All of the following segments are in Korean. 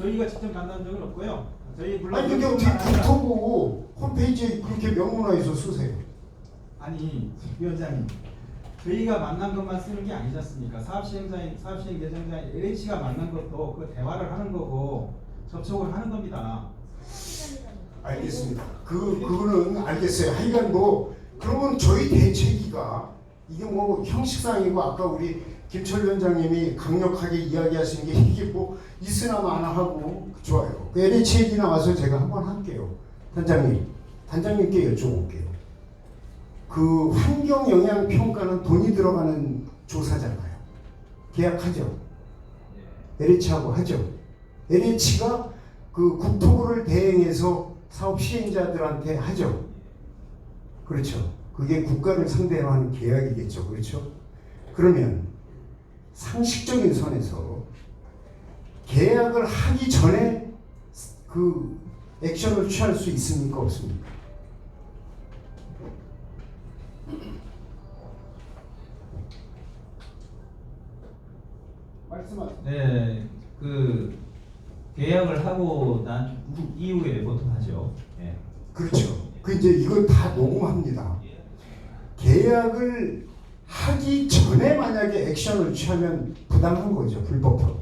저희가 직접 만난 적은 없고요. 저희 물론 아니 근데 어떻게 국토부 홈페이지에 그렇게 명문화해서 쓰세요? 아니 위원장님, 저희가 만난 것만 쓰는 게 아니지 않습니까? 사업시행 예정자인 LH가 만난 것도 그 대화를 하는 거고 접촉을 하는 겁니다. 알겠습니다. 그거는 알겠어요. 하여간 뭐 그러면 저희 대책위가 이게 뭐 형식상이고 아까 우리 김철 위원장님이 강력하게 이야기하신 게 이게 뭐 있으나 마나 하고 좋아요. 그 LH 얘기 나와서 제가 한번 할게요. 단장님께 여쭤볼게요. 그 환경 영향 평가는 돈이 들어가는 조사잖아요. 계약하죠. LH하고 하죠. LH가 그 국토부를 대행해서 사업 시행자들한테 하죠. 그렇죠. 그게 국가를 상대로 하는 계약이겠죠. 그렇죠. 그러면 상식적인 선에서 계약을 하기 전에 그 액션을 취할 수 있습니까? 없습니까? 말씀하세요. 네, 그 계약을 하고 난 이후에 보통 하죠. 네. 그렇죠. 그 이제 이거 다 녹음합니다. 계약을 하기 전에 만약에 액션을 취하면 부당한 거죠. 불법으로.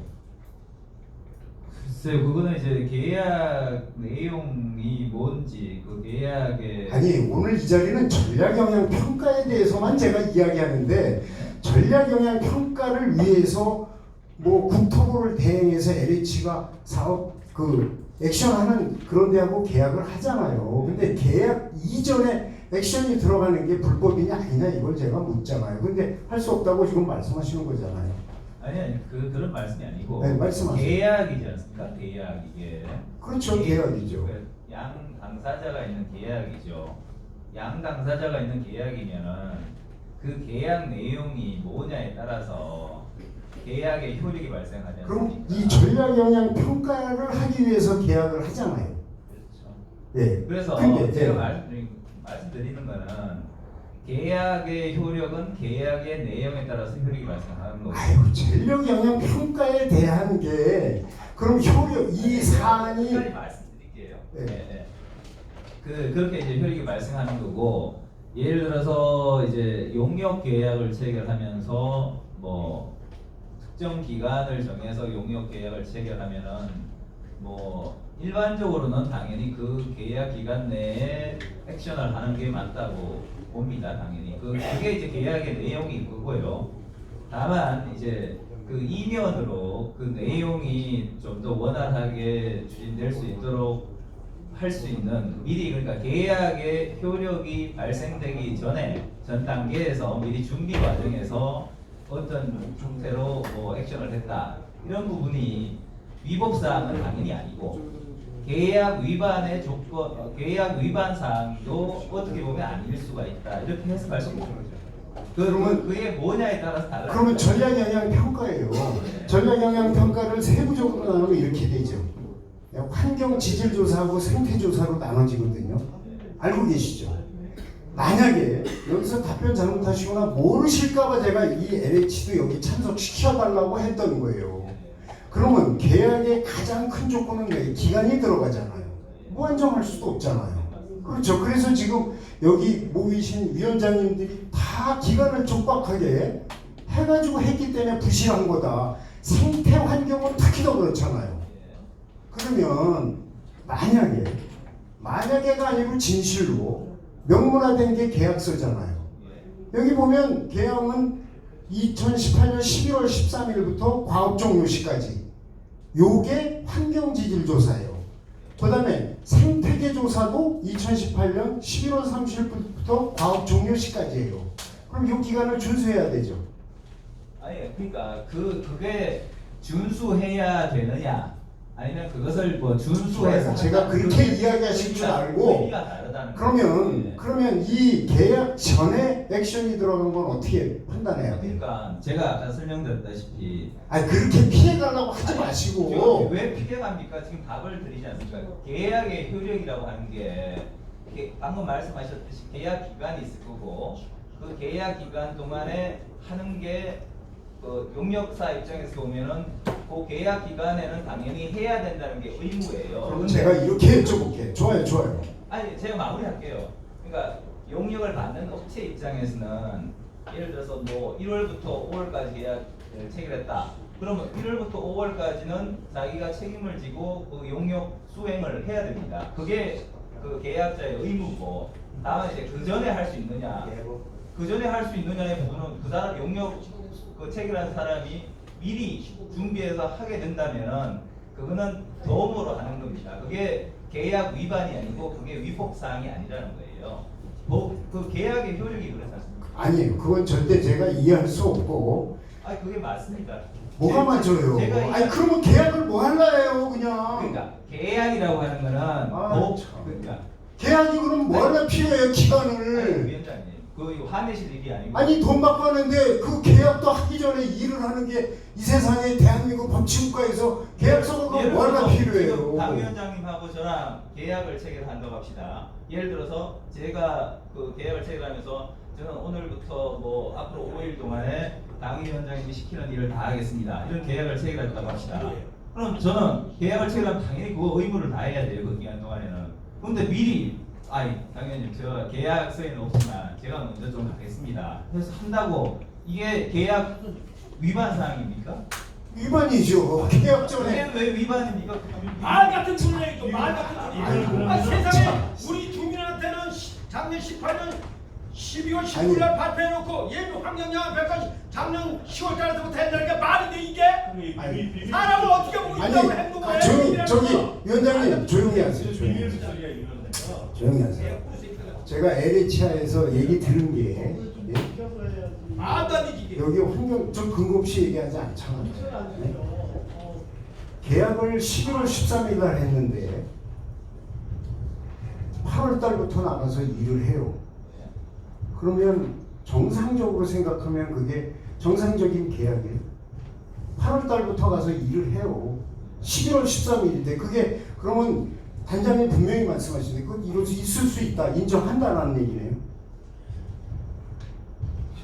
글쎄요, 그거는 이제 계약 내용이 뭔지 그 계약의 아니 오늘 이 자리는 전략영향평가에 대해서만 제가 이야기하는데 전략영향평가를 위해서 뭐 국토부를 대행해서 LH가 사업 그 액션하는 그런 데하고 계약을 하잖아요. 근데 계약 이전에 액션이 들어가는 게 불법이냐 아니냐 이걸 제가 묻잖아요. 근데 할 수 없다고 지금 말씀하시는 거잖아요. 아니 그런 말씀이 아니고 네, 말씀하세요. 계약이지 않습니까? 계약 이게 그렇죠. 계약이죠. 양 당사자가 있는 계약이죠. 양 당사자가 있는 계약이면은 그 계약 내용이 뭐냐에 따라서 계약의 효력이 발생하지 않습니까? 그럼 이 전략영향평가를 하기 위해서 계약을 하잖아요. 그렇죠. 예. 그래서 근데, 제가 말씀드리는 거는 계약의 효력은 계약의 내용에 따라서 효력이 발생하는 거고. 아유, 전략영향평가에 대한 게 그럼 효력 이 사안이 끝까지 말씀드릴게요. 네. 네. 그렇게 이제 효력이 발생하는 거고, 예를 들어서 이제 용역 계약을 체결하면서 뭐 특정 기간을 정해서 용역 계약을 체결하면은 뭐 일반적으로는 당연히 그 계약 기간 내에 액션을 하는 게 맞다고 봅니다. 당연히 그게 이제 계약의 내용이 그거고요. 다만 이제 그 이면으로 그 내용이 좀 더 원활하게 추진될 수 있도록 할 수 있는 미리 그러니까 계약의 효력이 발생되기 전에 전 단계에서 미리 준비 과정에서 어떤 형태로 뭐 액션을 했다 이런 부분이 위법 사항은 당연히 아니고 계약 위반의 조건 계약 위반 사항도 어떻게 보면 아닐 수가 있다 이렇게 해석할 수 있는 거죠. 그러면 그게 뭐냐에 따라서 달라요. 그러면 전략영향평가예요. 전략영향평가를 세부적으로 나누면 이렇게 되죠. 환경 지질조사하고 생태조사로 나눠지거든요. 알고 계시죠? 만약에 여기서 답변 잘못하시거나 모르실까봐 제가 이 LH도 여기 참석시켜달라고 했던 거예요. 그러면 계약의 가장 큰 조건은 왜? 기간이 들어가잖아요. 무한정할 수도 없잖아요. 그렇죠. 그래서 지금 여기 모이신 위원장님들이 다 기간을 촉박하게 해가지고 했기 때문에 부실한 거다. 생태 환경은 특히 더 그렇잖아요. 그러면 만약에가 아니고 진실로 명문화된 게 계약서잖아요. 여기 보면 계약은 2018년 11월 13일부터 과업 종료 시까지 요게 환경지질조사예요. 그 다음에 생태계 조사도 2018년 11월 30일부터 과업 종료 시까지예요. 그럼 이 기간을 준수해야 되죠. 아니 그러니까 그게 준수해야 되느냐 아니면 그것을 뭐 준수해서 제가 그렇게 이야기하실 줄 알고 의미가 다르다는 거예요. 그러면 이 계약 전에 액션이 들어간 건 어떻게 판단해야 돼요? 그러니까 제가 아까 설명드렸다시피 아니 그렇게 피해가려고 하지 마시고 왜 피해갑니까? 지금 답을 드리지 않습니까? 계약의 효력이라고 하는 게 방금 말씀하셨듯이 계약 기간이 있을 거고 그 계약 기간 동안에 하는 게 용역사 입장에서 보면은 그 계약 기간에는 당연히 해야 된다는 게 의무예요. 그럼 근데 제가 이렇게 여쭤볼게요. 좋아요. 아니 제가 마무리할게요. 그러니까 용역을 받는 업체 입장에서는 예를 들어서 뭐 1월부터 5월까지 계약을 체결했다. 그러면 1월부터 5월까지는 자기가 책임을 지고 그 용역 수행을 해야 됩니다. 그게 그 계약자의 의무고, 다만 이제 그 전에 할 수 있느냐, 그 전에 할 수 있느냐의 부분은 그 사람 용역 그 체결한 사람이 미리 준비해서 하게 된다면은 그거는 도움으로 하는 겁니다. 그게 계약 위반이 아니고 그게 위법 사항이 아니라는 거예요. 뭐 그 계약의 효력이 그렇지 않습니까? 아니에요. 그건 절대 제가 이해할 수 없고. 아니 그게 맞습니다. 뭐가 맞아요? 제가 아니 그러면 계약을 뭐 할라 해요 그냥. 그러니까 계약이라고 하는 거는 참. 그러니까 계약이 그럼 뭐 하나 필요해요 아니, 기간을. 위원장님 그 화내실 일이 아니고 아니 돈 받고 하는데 그 계약도 하기 전에 일을 하는 게 이 세상에 대한민국 법치국가에서 계약서가 예를 뭐 하나 들어서 필요해요. 지금 당 위원장님하고 저랑 계약을 체결한다고 합시다. 예를 들어서 제가 그 계약을 체결하면서 저는 오늘부터 뭐 앞으로 5일 동안에 당 위원장님이 시키는 일을 다 하겠습니다. 이런 계약을 체결했다고 합시다. 그럼 저는 계약을 체결하면 당연히 그 의무를 다해야 돼요. 그 기간 동안에는. 그런데 미리 아니 당연히 저 계약서에는 없지만 제가 먼저 좀 하겠습니다. 그래서 한다고 이게 계약 위반 사항입니까? 위반이죠. 계약 전에. 왜 위반입니까? 말 같은 소리 얘기죠. 말 같은 소리. 아, 세상에 우리 주민한테는 작년 18년 12월 19일 날 발표해놓고 예비 환경영향평가 작년 10월 달부터 했다는 게 말이 돼 이게? 아니, 사람을 어떻게 보고 있다고 행동을 해? 저기 위원장님 조용히 하세요. 조용히 하세요. 제가 LHI에서 얘기 들은 게 말도 안 되지 이게. 여기 환경 좀 근거 없이 얘기하지 않잖아요. 네? 계약을 11월 13일 날 했는데 8월 달부터 나가서 일을 해요. 그러면 정상적으로 생각하면 그게 정상적인 계약이에요. 8월 달부터 가서 일을 해요. 11월 13일인데 그게 그러면 단장님 분명히 말씀하시는데 그건 이럴 수 있을 수 있다 인정한다라는 얘기네요.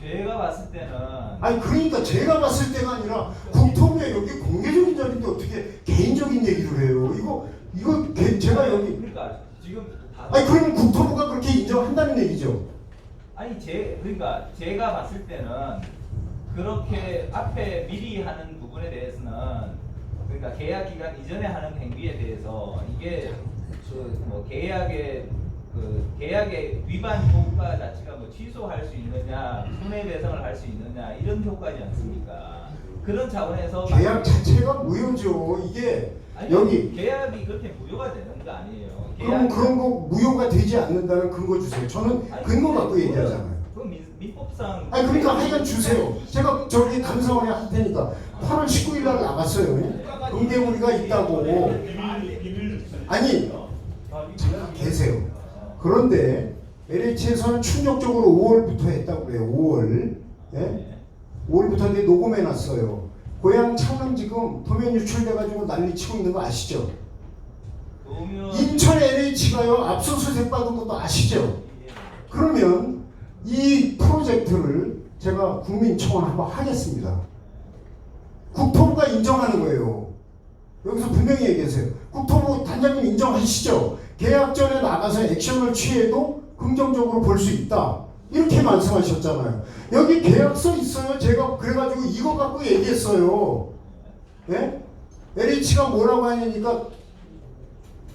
제가 봤을 때는 아니 그러니까 제가 봤을 때가 아니라 국토부에 여기 공개적인 자리인데 어떻게 개인적인 얘기를 해요? 이거 제가 여기 그러니까 지금 다 아니 그러면 국토부가 그렇게 인정한다는 얘기죠? 아니 그러니까 제가 봤을 때는 그렇게 앞에 미리 하는 부분에 대해서는 그러니까 계약 기간 이전에 하는 행위에 대해서 이게 뭐 계약의 위반 효과 자체가 뭐 취소할 수 있느냐, 손해배상을 할 수 있느냐 이런 효과지 않습니까? 그런 차원에서 계약 자체가 무효죠. 이게 아니, 여기 계약이 그렇게 무효가 되는 거 아니에요. 그럼 그런 거 무효가 되지 않는다는 근거 주세요. 저는 근거 갖고 얘기하잖아요. 그건 민법상 아니 그러니까 하여간 주세요. 제가 저기 감사원에 할 테니까 8월 19일 날 나갔어요. 응대우리가 있다고. 아니 잠깐 계세요. 그런데 LH에서는 충격적으로 5월부터 했다고 그래요. 5월. 예? 5월부터 근데 녹음해놨어요. 고향 창릉 지금 도면 유출돼가지고 난리치고 있는 거 아시죠? 인천 LH가요 압수수색 받은 것도 아시죠? 그러면 이 프로젝트를 제가 국민청원 한번 하겠습니다. 국토부가 인정하는 거예요. 여기서 분명히 얘기하세요. 국토부 단장님 인정하시죠? 계약 전에 나가서 액션을 취해도 긍정적으로 볼 수 있다. 이렇게 말씀하셨잖아요. 여기 계약서 있어요. 제가 그래가지고 이거 갖고 얘기했어요. 예? LH가 뭐라고 하냐니까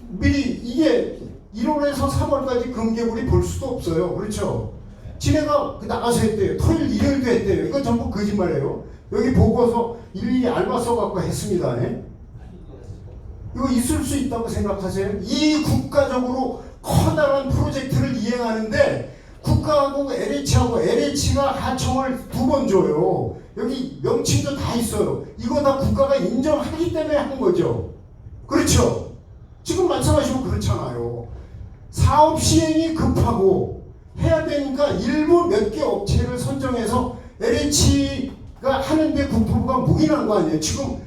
미리 이게 1월에서 3월까지 금계물이 볼 수도 없어요. 그렇죠? 지네가 나가서 했대요. 토요일, 일요일도 했대요. 이거 전부 거짓말이에요. 여기 보고서 일일이 알바 써갖고 했습니다. 예? 이거 있을 수 있다고 생각하세요? 이 국가적으로 커다란 프로젝트를 이행하는데 국가하고 LH하고 LH가 하청을 2번 줘요. 여기 명칭도 다 있어요. 이거 다 국가가 인정하기 때문에 한 거죠. 그렇죠? 지금 말씀하시면 그렇잖아요. 사업 시행이 급하고 해야 되니까 일부 몇 개 업체를 선정해서 LH가 하는데 국토부가 묵인한 거 아니에요. 지금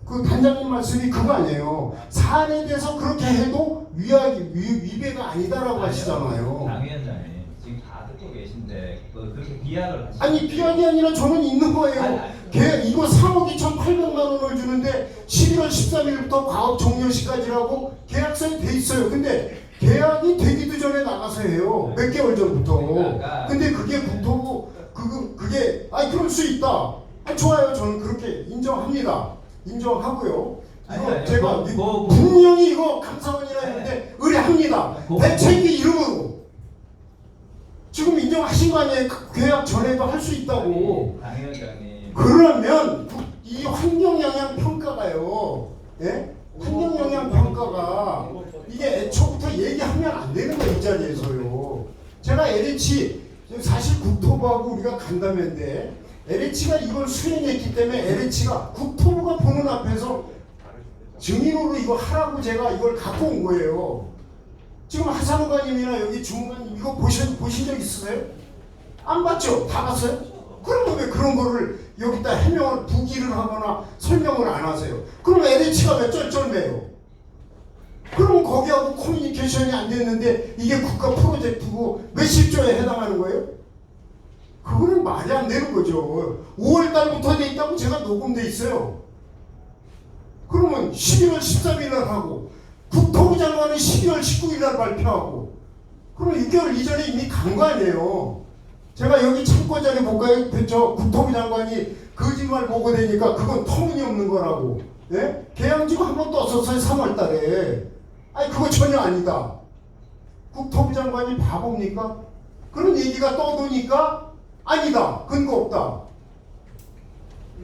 그 단장님 말씀이 그거 아니에요. 사안에 대해서 그렇게 해도 위배가 아니다라고 하시잖아요. 당 위원장님 지금 다 갖고 계신데 그렇게 비약을 하시죠? 아니 비약이 아니라 저는 있는 거예요. 아니. 계약 이거 3억 2,800만 원을 주는데 11월 13일부터 과업 종료시까지라고 계약서에 돼 있어요. 근데 계약이 되기도 전에 나가서 해요. 몇 개월 전부터. 그러니까. 근데 그게 국토부 그게 아니 그럴 수 있다. 아, 좋아요. 저는 그렇게 인정합니다. 인정하고요. 이거 아니요. 제가 그거 분명히 이거 감사원이라 했는데 의뢰합니다. 대책위 이름으로. 지금 인정하신 거 아니에요? 그 계약 전에도 할 수 있다고. 당 위원장님. 그러면 이 환경 영향 평가가요. 예? 환경 영향 평가가 이게 애초부터 얘기하면 안 되는 거예요. 이 자리에서요. 제가 LH 사실 국토부하고 우리가 간담회인데 LH가 이걸 수행했기 때문에 LH가 국토부가 보는 앞에서 증인으로 이거 하라고 제가 이걸 갖고 온 거예요. 지금 하사무관님이나 여기 주무관님 이거 보신 적 있으세요? 안 봤죠? 다 봤어요? 그러면 왜 그런 거를 여기다 해명을 부기를 하거나 설명을 안 하세요? 그럼 LH가 왜 쩔쩔매요? 그럼 거기하고 커뮤니케이션이 안 됐는데 이게 국가 프로젝트고 몇십 조에 해당하는 거예요? 그거는 말이 안 되는 거죠. 5월 달부터 돼 있다고 제가 녹음돼 있어요. 그러면 12월 13일 날 하고 국토부 장관은 12월 19일 날 발표하고 그럼 6개월 이전에 이미 간 거 아니에요. 제가 여기 참고 자리 볼까요? 저 국토부 장관이 거짓말 보고되니까 그건 터무니없는 거라고. 예? 계양지고 한 번 떴었어요. 3월 달에. 아니 그거 전혀 아니다. 국토부 장관이 바보입니까? 그런 얘기가 떠도니까 아니다. 근거 없다.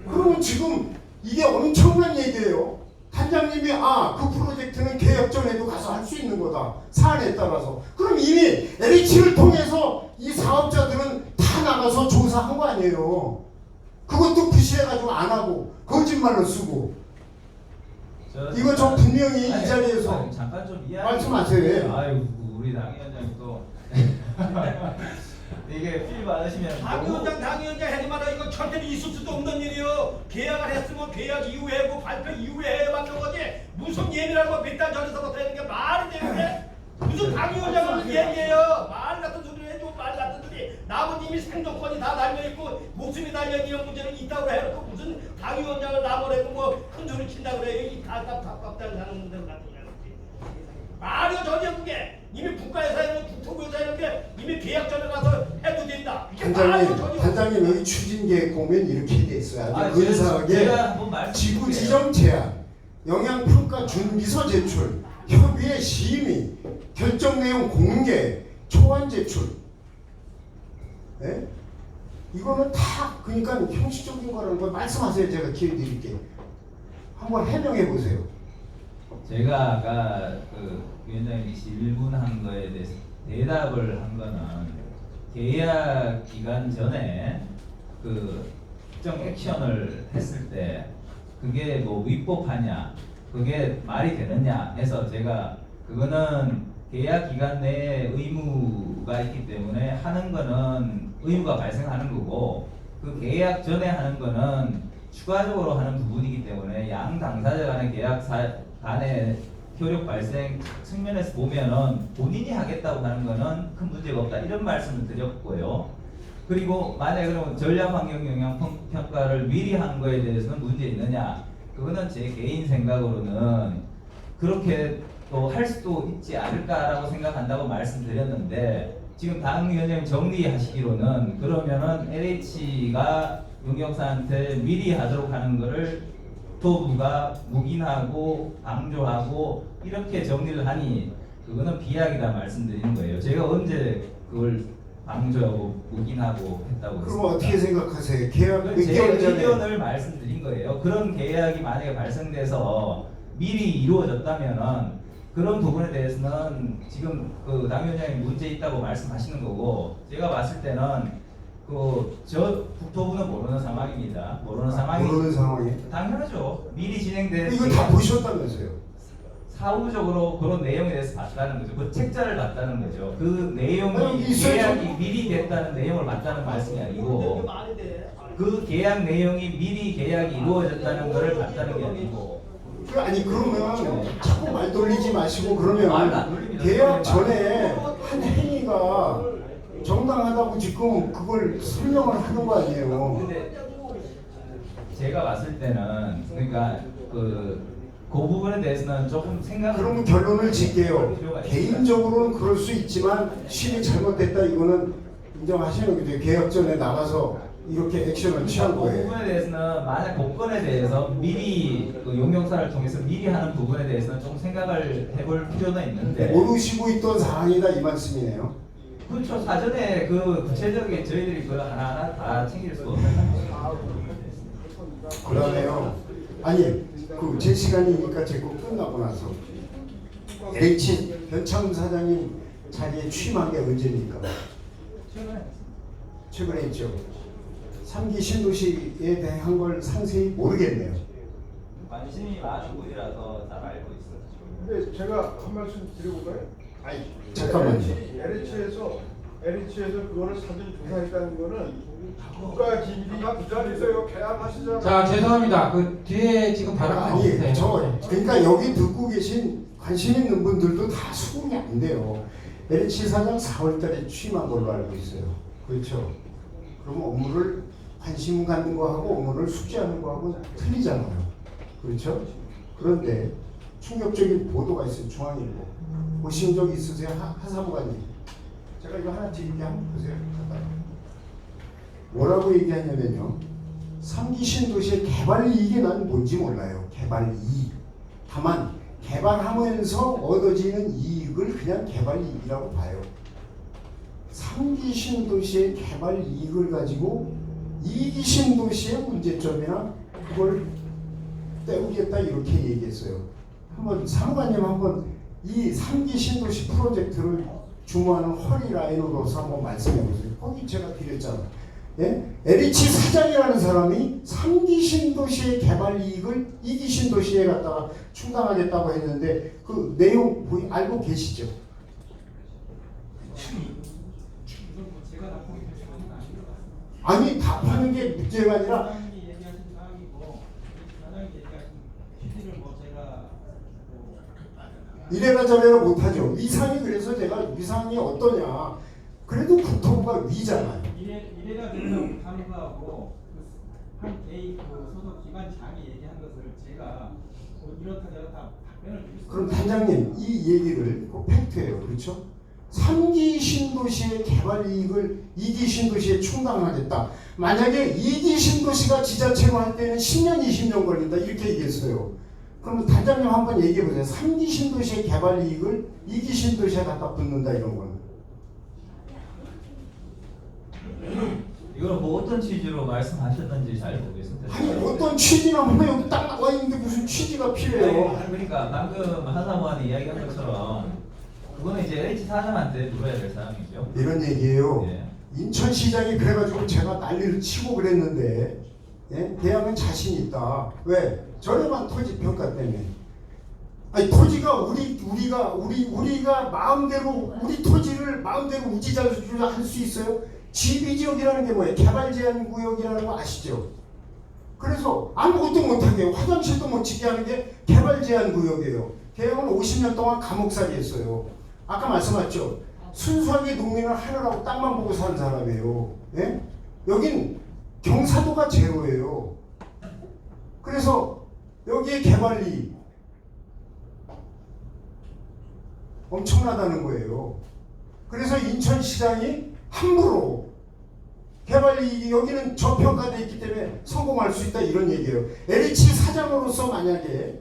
그러면 지금 이게 엄청난 얘기예요. 단장님이 그 프로젝트는 계약 전에도 가서 할 수 있는 거다. 사안에 따라서. 그럼 이미 LH를 통해서 이 사업자들은 다 나가서 조사한 거 아니에요. 그것도 무시해가지고 안 하고 거짓말로 쓰고. 이거 저 분명히 이 자리에서 잠깐 좀 말씀하세요. 아유 우리 당 위원장이 또 이게 필 받으시면 당 위원장 하지 마라. 이거 절대로 있을 수도 없는 일이요. 계약을 했으면 계약 이후에 고 발표 이후에 해야 맞는 거지. 무슨 예민한 거 몇 달 전에서부터 하는 게 말이 되는데 무슨 당 위원장은 얘기해요. 말 같은 소리를 해줘. 말 같은 소리. 남은 이미 생존권이 다 달려있고 목숨이 달려있는 문제는 있다고 해놓고 무슨 당 위원장을 나무래고 뭐 큰 소리 친다고 그래요. 이 답답한 하는 분들 같은 거. 말이요 전혀 그게 이미 국가에서 하는 국토부에서 하는 게 이미 계약 전에 가서 해도 된다. 이게 말이요 전혀. 단장님 여기 추진 계획 보면 이렇게 돼 있어요. 아주 근사하게 제가 한번 말씀드릴게요. 지구 지정 제한, 영향 평가 준비서 제출, 협의회 심의, 결정 내용 공개, 초안 제출. 네? 이거는 다 그러니까 형식적인 거라는 거 말씀하세요. 제가 기회 드릴게요. 한번 해명해 보세요. 제가 아까 그 위원장님이 질문한 거에 대해서 대답을 한 거는 계약 기간 전에 그 특정 액션을 했을 때 그게 뭐 위법하냐, 그게 말이 되느냐 해서 제가 그거는 계약 기간 내에 의무가 있기 때문에 하는 거는 의무가 발생하는 거고 그 계약 전에 하는 거는 추가적으로 하는 부분이기 때문에 양 당사자 간의 계약 간의 효력 발생 측면에서 보면은 본인이 하겠다고 하는 거는 큰 문제가 없다 이런 말씀을 드렸고요. 그리고 만약에 그러면 전략환경영향평가를 미리 한 거에 대해서는 문제 있느냐? 그거는 제 개인 생각으로는 그렇게 또 할 수도 있지 않을까라고 생각한다고 말씀드렸는데 지금 당 위원장님 정리하시기로는 그러면은 LH가 용역사한테 미리 하도록 하는 거를 국토부가 묵인하고 방조하고 이렇게 정리를 하니 그거는 비약이다 말씀드리는 거예요. 제가 언제 그걸 방조하고 묵인하고 했다고 그럼 했습니까? 어떻게 생각하세요? 계약 몇 제 개월 전에 의견을 말씀드린 거예요. 그런 계약이 만약에 발생돼서 미리 이루어졌다면은 그런 부분에 대해서는 지금 그 당 위원장이 문제 있다고 말씀하시는 거고 제가 봤을 때는 저 국토부는 모르는 상황입니다. 모르는 상황이 당연하죠. 미리 진행된 이거 다 보셨다면서요? 사후적으로 그런 내용에 대해서 봤다는 거죠. 그 책자를 봤다는 거죠. 그 내용이 아니, 있어요. 계약이 미리 됐다는 내용을 봤다는 말씀이 아니고 그 계약 내용이 미리 계약이 이루어졌다는 것을 봤다는 게 아니고 아니 그러면 자꾸 말 돌리지 마시고 말도 안 그러면 돌립니다. 계약 전에 한 행위가 정당하다고 지금 그걸 설명을 하는 거 아니에요. 근데 제가 봤을 때는 그러니까 그 부분에 대해서는 조금 생각을 그러면 결론을 짓게요. 필요가 있어요. 개인적으로는 그럴 수 있지만 실이 잘못됐다 이거는 인정하시는 거죠. 개혁전에 나가서 이렇게 액션을 취한 그 거예요. 부분에 대해서는 만약 복권에 대해서 미리 그 용역사를 통해서 미리 하는 부분에 대해서는 좀 생각을 해볼 필요는 있는데 모르시고 있던 사항이다 이 말씀이네요. 그렇죠. 사전에 그 구체적인 저희들이 그걸 하나하나 다 챙길 수 없는 거예요. 그러네요. 아니 그 제 시간이니까 제 거 끝나고 나서 LH 변창훈 사장님 자리에 취임한 게 언제입니까? 최근에 했죠. 3기 신도시에 대한 걸 상세히 모르겠네요. 관심이 많은 분이라서 잘 알고 있어요. 근데 제가 한 말씀 드려볼까요? 아니 잠깐만요. LH에서 그거를 사전 조사했다는 거는 국가 기밀이가 그 자리에서요 계약하시잖아요. 자 죄송합니다. 그 뒤에 지금 발언 아니 저 그러니까 여기 듣고 계신 관심 있는 분들도 다 수긍이 안 돼요. LH 사장 4월달에 취임한 걸로 알고 있어요. 그렇죠? 그럼 업무를 관심 갖는 거하고 업무를 숙지하는 거하고 틀리잖아요. 그렇죠? 그런데 충격적인 보도가 있어요. 중앙일보 보신 적 있으세요? 하사무관님 제가 이거 하나 드릴게 한번 보세요. 뭐라고 얘기하냐면요. 3기 신도시의 개발 이익이 난 뭔지 몰라요. 개발 이익. 다만 개발하면서 얻어지는 이익을 그냥 개발 이익이라고 봐요. 3기 신도시의 개발 이익을 가지고 2기 신도시의 문제점이나 그걸 때우겠다 이렇게 얘기했어요. 한번 사무관님 한번 이 3기 신도시 프로젝트를 주무하는 허리라인으로서 한번 말씀해 보세요. 거기 제가 드렸잖아요. 예? LH 사장이라는 사람이 3기 신도시의 개발 이익을 2기 신도시에 갖다가 충당하겠다고 했는데 그 내용 알고 계시죠? 제가 답하는 게 아니 답하는 게 문제가 아니라 사장님이 얘기하신 사항이고 사장님이 얘기하신 취지를 뭐 제가 이래라 저래라 못하죠. 위상이 그래서 제가 위상이 어떠냐. 그래도 국토부가 위잖아요. 이래가 된다고 하는 거하고 한 개인 그 소속 기관장이 얘기한 것을 제가 뭐 이렇다 저렇다 답변을 드릴 수 그럼 단장님 이 얘기를 그 팩트예요. 그렇죠? 3기 신도시의 개발 이익을 2기 신도시에 충당하겠다. 만약에 2기 신도시가 지자체로 할 때는 10년 20년 걸린다 이렇게 얘기했어요. 그럼 단장님 한번 얘기해 보세요. 3기 신도시의 개발 이익을 2기 신도시에 갖다 붙는다 이런 거는. 이거는 뭐 어떤 취지로 말씀하셨는지 잘 모르겠습니다. 아니 어떤 취지나 뭐 여기 딱 나와 있는데 무슨 취지가 필요해요. 아니, 그러니까 방금 하사무관이 이야기한 것처럼 그거는 이제 LH 사장한테 물어야 될 사항이죠. 이런 얘기예요. 예. 인천시장이 그래가지고 제가 난리를 치고 그랬는데 예? 대학은 자신 있다. 왜? 저렴한 토지 평가 때문에. 아니 토지가 우리가 마음대로 우리 토지를 마음대로 우지자주로 할 수 있어요? 지비 지역이라는 게 뭐예요? 개발 제한 구역이라는 거 아시죠? 그래서 아무것도 못하게 화장실도 못 짓게 하는 게 개발 제한 구역이에요. 대학은 50년 동안 감옥살이 했어요. 아까 말씀하셨죠? 순수하게 농민을 하느라고 땅만 보고 사는 사람이에요. 예? 여긴 경사도가 제로예요. 그래서 여기에 개발이 엄청나다는 거예요. 그래서 인천시장이 함부로 개발이 여기는 저평가되어 있기 때문에 성공할 수 있다 이런 얘기예요. LH 사장으로서 만약에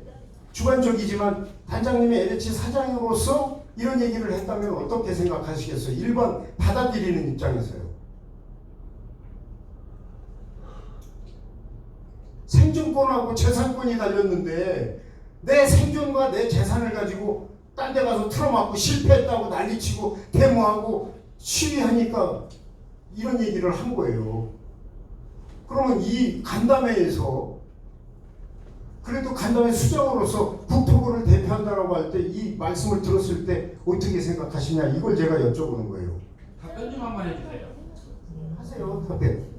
주관적이지만 단장님이 LH 사장으로서 이런 얘기를 했다면 어떻게 생각하시겠어요? 1번 받아들이는 입장에서요. 생존권하고 재산권이 달렸는데 내 생존과 내 재산을 가지고 딴 데 가서 틀어맞고 실패했다고 난리치고 데모하고 시위하니까 이런 얘기를 한 거예요. 그러면 이 간담회에서 그래도 간담회 수장으로서 국토부를 대표한다라고 할 때 이 말씀을 들었을 때 어떻게 생각하시냐 이걸 제가 여쭤보는 거예요. 답변 좀 한번 해주세요. 하세요. 답변.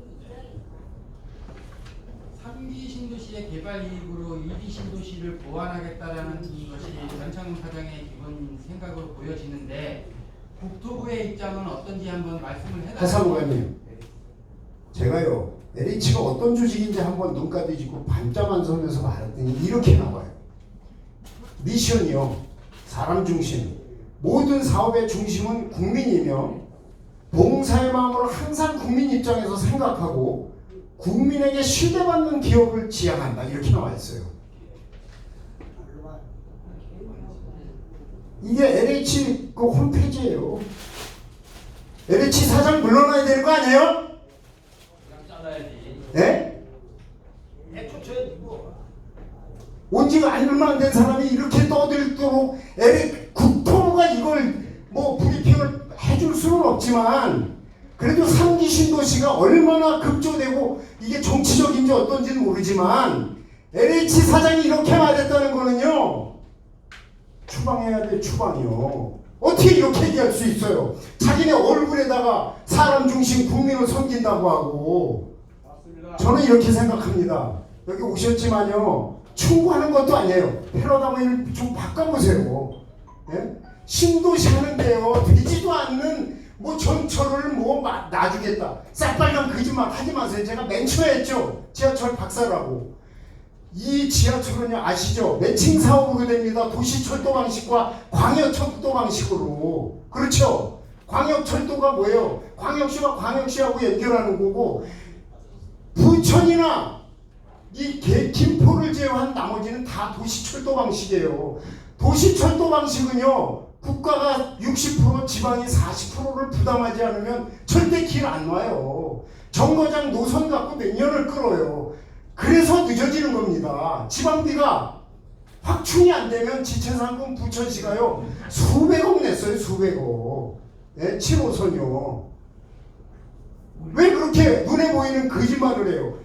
3기 신도시의 개발 이익으로 2기 신도시를 보완하겠다라는 것이 변창훈 사장의 기본 생각으로 보여지는데 국토부의 입장은 어떤지 한번 말씀을 해달라고. 하사무관님, 제가요 LH가 어떤 조직인지 한번 눈까지 쥐고 반짝만 서면서 말했더니 이렇게 나와요. 미션이요, 사람 중심, 모든 사업의 중심은 국민이며 봉사의 마음으로 항상 국민 입장에서 생각하고 국민에게 신뢰받는 기업을 지향한다, 이렇게 나와 있어요. 이게 LH 그 홈페이지예요. LH 사장 물러나야 되는 거 아니에요? 네? 애초 쳐야지 뭐. 온 지가 얼마 안 된 사람이 이렇게 떠들도록 국토부가 이걸 뭐 브리핑을 해줄 수는 없지만 그래도 3기 신도시가 얼마나 급조되고 이게 정치적인지 어떤지는 모르지만 LH 사장이 이렇게 말했다는 거는요, 추방해야 돼, 추방이요. 어떻게 이렇게 얘기할 수 있어요? 자기네 얼굴에다가 사람 중심 국민을 섬긴다고 하고. 저는 이렇게 생각합니다. 여기 오셨지만요, 충고하는 것도 아니에요. 패러다임을 좀 바꿔보세요. 예? 신도시 하는데요, 되지도 않는 뭐 전철을 뭐 놔주겠다, 새빨간 거짓말 하지 마세요. 제가 맨 처음에 했죠. 지하철 박사라고. 이 지하철은요, 아시죠? 매칭 사업으로 됩니다. 도시철도 방식과 광역철도 방식으로. 그렇죠? 광역철도가 뭐예요? 광역시와 광역시하고 연결하는 거고, 부천이나 이 김포를 제외한 나머지는 다 도시철도 방식이에요. 도시철도 방식은요, 국가가 60%, 지방이 40%를 부담하지 않으면 절대 길 안 와요. 정거장 노선 갖고 몇 년을 끌어요. 그래서 늦어지는 겁니다. 지방비가 확충이 안 되면 지체상금 부천시가요 수백억 냈어요. 수백억. 네, 7호선이요. 왜 그렇게 눈에 보이는 거짓말을 해요?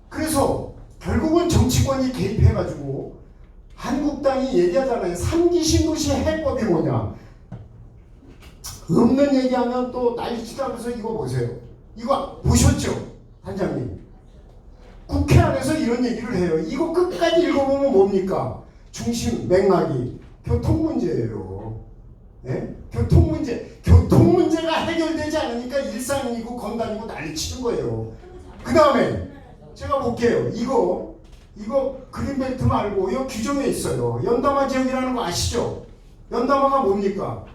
그래서 결국은 정치권이 개입해가지고 한국당이 얘기하잖아요. 3기 신도시 해법이 뭐냐. 없는 얘기하면 또 난리치다면서 이거 보세요. 이거 보셨죠? 단장님. 국회 안에서 이런 얘기를 해요. 이거 끝까지 읽어보면 뭡니까? 중심 맥락이 교통 문제예요. 네? 교통 문제. 교통 문제가 해결되지 않으니까 일상이고 건강이고 난리치는 거예요. 그 다음에 제가 볼게요. 이거 그린벨트 말고 이거 규정에 있어요. 연담화 지역이라는 거 아시죠? 연담화가 뭡니까?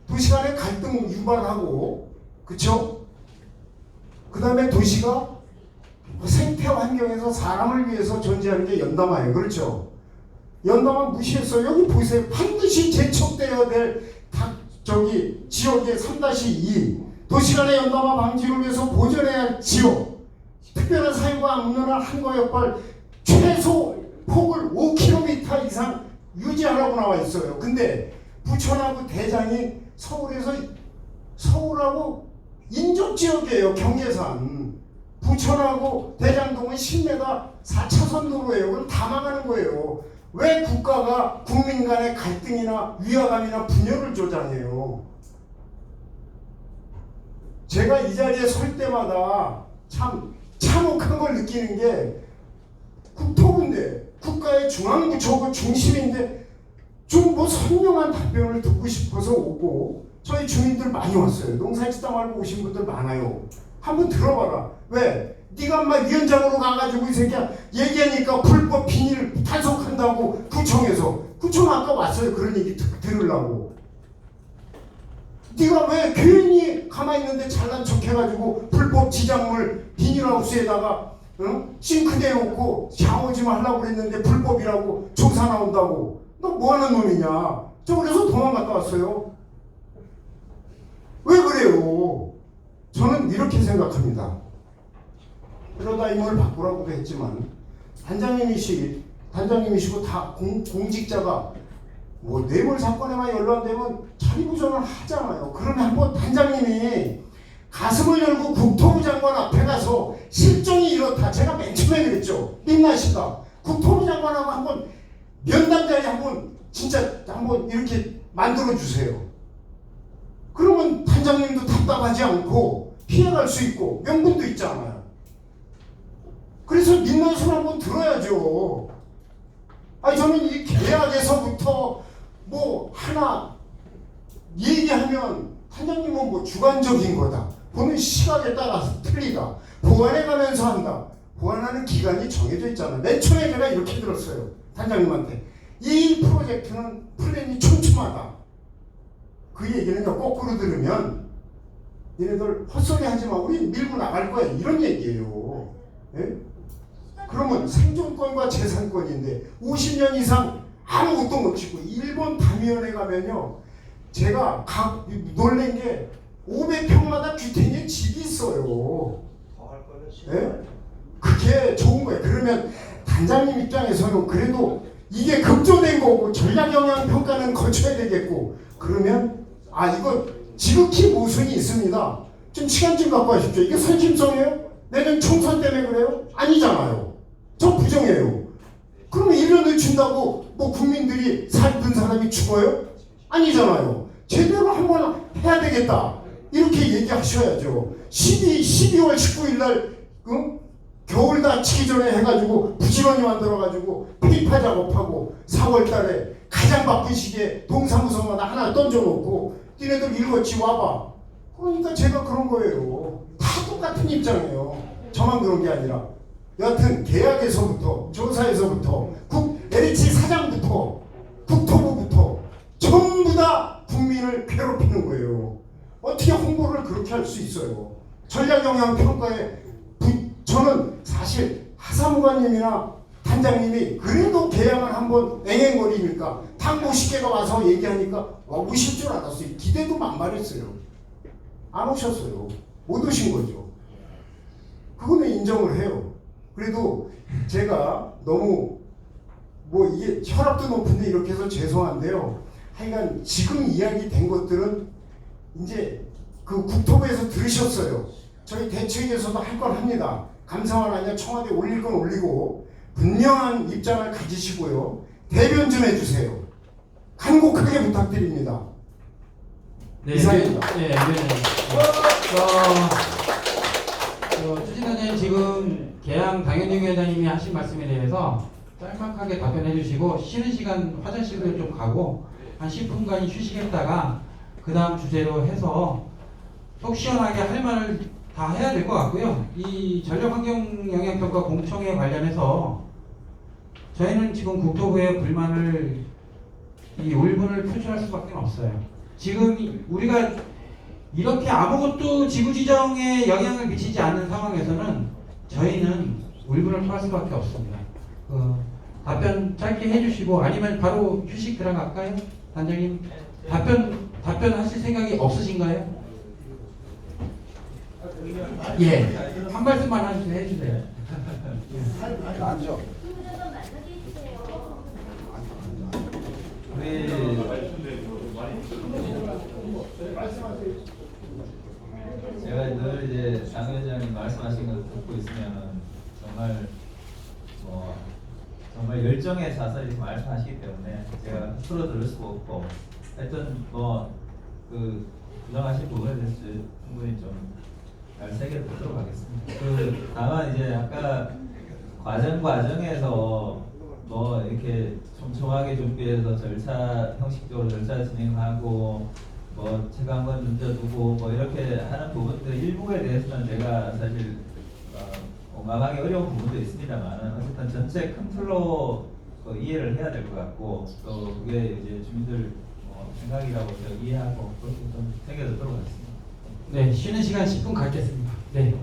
도시 간의 갈등 유발하고, 그쵸? 그 다음에 도시가 생태 환경에서 사람을 위해서 존재하는 게 연담화예요. 그렇죠? 연담화 무시했어요. 여기 보세요. 반드시 제척되어야 될 지역의 3-2 도시간의 연담화 방지를 위해서 보존해야 할 지역, 특별한 사유가 없는 한거 역발 최소 폭을 5km 이상 유지하라고 나와 있어요. 근데 부천하고 대장이 서울하고 인접지역이에요. 경계산. 부천하고 대장동은 10m 4차선 도로예요. 그럼 다 망하는 거예요. 왜 국가가 국민 간의 갈등이나 위화감이나 분열을 조장해요? 제가 이 자리에 설 때마다 참 참혹한 걸 느끼는 게, 국토부인데 국가의 중앙부처고 중심인데 좀 뭐 선명한 답변을 듣고 싶어서 오고, 저희 주민들 많이 왔어요. 농사짓다 말고 오신 분들 많아요. 한번 들어봐라. 왜? 네가 막 위원장으로 가가지고 이 새끼야 얘기하니까 불법 비닐 단속한다고 구청에서. 구청 아까 왔어요. 그런 얘기 들으려고. 네가 왜 괜히 가만히 있는데 잘난 척 해가지고 불법 지작물 비닐하우스에다가 싱크대에 놓고 샤워 좀 하려고 그랬는데 불법이라고 조사 나온다고. 너 뭐하는 놈이냐. 저 그래서 도망갔다 왔어요. 왜 그래요? 저는 이렇게 생각합니다. 패러다임을 바꾸라고도 했지만 단장님이시고 다 공직자가 뭐 뇌물 사건에만 연루되면 자리부전을 하잖아요. 그러면 한번 단장님이 가슴을 열고 국토부 장관 앞에 가서 실정이 이렇다. 제가 맨 처음에 그랬죠. 민낯이다. 국토부 장관하고 한번 면담 자리 한번 진짜 한번 이렇게 만들어 주세요. 그러면 단장님도 답답하지 않고 피해갈 수 있고 명분도 있잖아요. 그래서 민낯을 한번 들어야죠. 아니 저는 이 계약에서부터 뭐 하나 얘기하면 단장님은 뭐 주관적인 거다. 보는 시각에 따라서 틀리다. 보완해 가면서 한다. 보완하는 기간이 정해져 있잖아. 맨 처음에 제가 이렇게 들었어요. 단장님한테. 이 프로젝트는 플랜이 촘촘하다. 그 얘기는요, 거꾸로 들으면 얘네들 헛소리 하지 마. 우리 밀고 나갈 거야. 이런 얘기예요. 예? 그러면 생존권과 재산권인데 50년 이상 아무것도 못 짓고 일본 담위원회 가면요, 제가 놀란 게 500평마다 귀퉁이에 집이 있어요. 예? 그게 좋은 거예요. 그러면 단장님 입장에서는 그래도 이게 급조된 거고 전략 영향 평가는 거쳐야 되겠고, 그러면 이거 지극히 모순이 있습니다. 좀 시간 좀 갖고 하십시오. 이게 선심성이에요? 내년 총선 때문에 그래요? 아니잖아요. 저 부정해요. 그러면 1년을 준다고 뭐 국민들이 살던 사람이 죽어요? 아니잖아요. 제대로 한번 해야 되겠다. 이렇게 얘기하셔야죠. 12월 19일 날 겨울 다치기 전에 해가지고 부지런히 만들어가지고 페이퍼 작업하고 4월 달에 가장 바쁜 시기에 동사무소마다 하나 던져놓고 니네들 일거치 와봐. 그러니까 제가 그런 거예요. 다 똑같은 입장이에요. 저만 그런 게 아니라. 여하튼 계약에서부터 조사에서부터 LH 사장부터 국토부부터 전부 다 국민을 괴롭히는 거예요. 어떻게 홍보를 그렇게 할 수 있어요? 전략영향평가에 저는 사실 하사무관님이나 단장님이 그래도 계약을 한번 앵앵거리니까 당 50개가 와서 얘기하니까 오실 줄 알았어요. 기대도 만만했어요. 안 오셨어요. 못 오신 거죠. 그거는 인정을 해요. 그래도 제가 너무 뭐 이게 혈압도 높은데 이렇게 해서 죄송한데요. 하여간 지금 이야기된 것들은 이제 그 국토부에서 들으셨어요. 저희 대책에서도 할 건 합니다. 감사원 아니야 청와대 올릴 건 올리고 분명한 입장을 가지시고요. 대변 좀 해주세요. 간곡하게 부탁드립니다. 네, 이상입니다. 네. 추진단장님 지금 계양 당현영 위원장님이 하신 말씀에 대해서 짤막하게 답변해 주시고 쉬는 시간 화장실을 좀 가고 한 10분간 휴식했다가 그 다음 주제로 해서 속 시원하게 할 말을 다 해야 될 것 같고요. 이 전력환경영향평가 공청회 관련해서 저희는 지금 국토부의 불만을 이 울분을 표출할 수밖에 없어요. 지금 우리가 이렇게 아무것도 지구지정에 영향을 미치지 않는 상황에서는 저희는 울분을 토할 수밖에 없습니다. 답변 짧게 해주시고 아니면 바로 휴식 들어갈까요? 단장님 답변하실 생각이 없으신가요? 예, 한 말씀만 해주세요. 앉아. 제가 늘 이제 장 위원장님 말씀하신 거 듣고 있으면 정말 열정의 자세로 이렇게 말씀하시기 때문에 제가 틀어 들을 수가 없고, 하여튼 부정하신 부분에 대해서 충분히 좀 잘 새겨 듣도록 하겠습니다. 다만 이제 아까 과정에서 이렇게 촘촘하게 준비해서 형식적으로 절차 진행하고 체감관 던져두고 이렇게 하는 부분들 일부에 대해서는 제가 사실 공감하기 어려운 부분도 있습니다만 어쨌든 전체 큰 틀로 이해를 해야 될 것 같고, 또 그게 이제 주민들 생각이라고 이해하고 그렇게 좀 새겨 듣도록 하겠습니다. 네, 쉬는 시간 10분 갖겠습니다. 네.